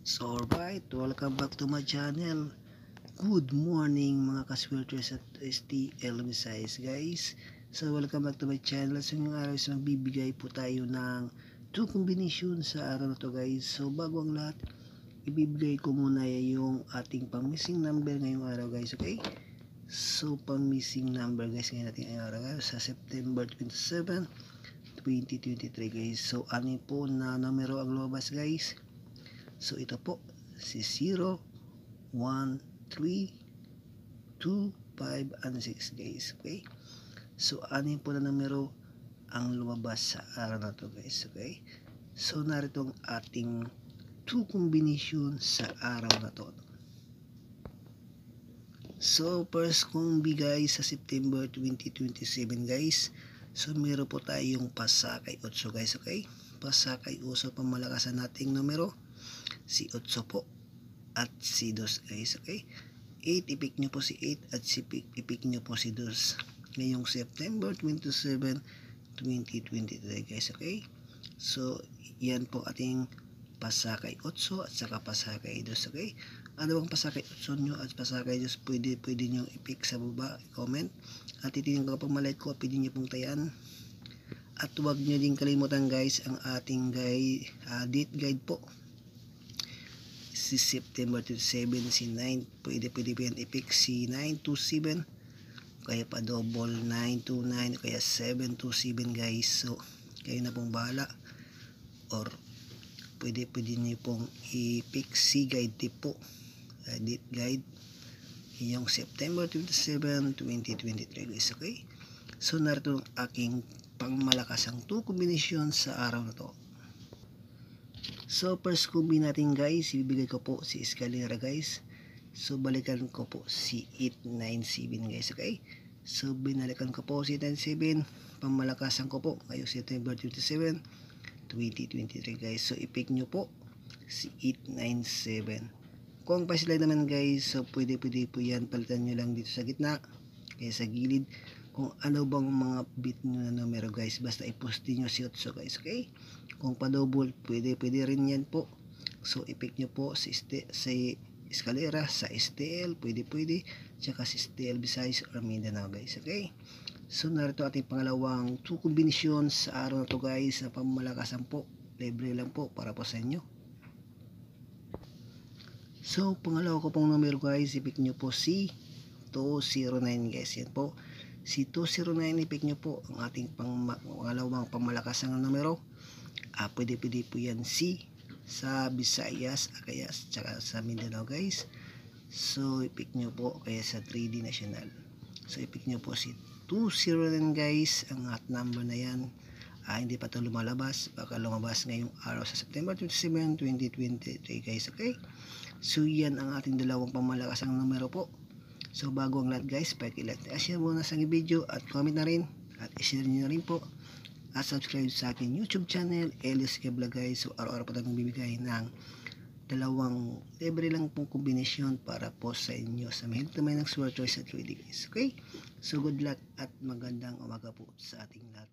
So alright, welcome back to my channel. Good morning mga kaswelters at STL Visayas guys. So welcome back to my channel. So ngayong araw is magbibigay po tayo ng 2 combination sa araw na to guys. So bago ang lahat, ibibigay ko muna yung ating pang missing number ngayong araw guys, okay? So pang missing number guys ngayon natin ngayong araw guys, sa September 27, 2023 guys. So ano po na numero ang lumabas guys? So ito po si 0, 1, 3, 2, 5, and 6 guys, okay? So anin po na numero ang lumabas sa araw na to guys, okay? So narito ang ating 2 combination sa araw na to. So first combi guys sa September 2027 guys. So meron po tayong pasakay 8 guys, okay? Pasakay 8 pamalakasan nating numero si 8 po at si 2 guys, okay? 8 ipik nyo po si 8 at si ipik nyo po si 2 ngayong September 27, 2023 guys, okay? So yan po ating pasakay 8 at saka pasakay 2, okay? Ano bang pasakay 8 nyo at pasakay 2 pwede nyo ipik sa baba, comment, at titingnan ko pang malay ko, pwede nyo pong tayan. At huwag nyo din kalimutan guys ang ating date guide po. Si September 27, si 9, pwede po yan i-pick si 927, kaya pa double 929, kaya 727 guys. So kayo na pong bahala, or pwede nyo pong i-pick si guide tip po, date guide yung September 27, 2023 guys, okay? So narito ang aking pangmalakasang 2 combination sa araw na to. So first combi natin guys, ibibigay ko po si escalera guys. So balikan ko po si 897 guys, okay? So binalikan ko po si 897, pamalakasan ko po ngayong September 27, 2023 guys. So i-pick nyo po si 897. Kung pa-slide naman guys, so pwede po yan, palitan nyo lang dito sa gitna, kaya sa gilid, kung ano bang mga bit nyo na numero guys, basta i-poste nyo si 8 guys, okay? Kung pa-double, pwede rin yan po. So i-pick nyo po si escalera, sa STL, pwede, tsaka si STL Visayas or Mindanao guys, okay? So narito ating pangalawang 2 combination sa araw na to guys, na pamalakasan po, libre lang po para po sa inyo. So pangalawa ko pong numero guys, i-pick nyo po si 209 guys, yan po. Si 209 i-pick nyo po ang ating pangalawang pamalakasang numero. Pwede po yan si sa Visayas, kaya tsaka sa Mindanao guys. So i-pick nyo po kaya sa 3D National. So i-pick nyo po si 209 guys, ang at number na yan. Hindi pa ito lumalabas, baka lumabas ngayong araw sa September 27, 2023 guys, okay? So yan ang ating dalawang pamamakasang numero po. So bago ang lahat guys, paki-like, share muna sa video at comment na rin, at i-share nyo na rin po at subscribe sa akin YouTube channel, Elias Vlog guys. So araw-araw po tayong bibigay ng dalawang libre lang pong kombinasyon para po sa inyo sa mahilig naman ng sword choice at 3D guys, okay? So good luck at magandang umaga po sa ating lahat.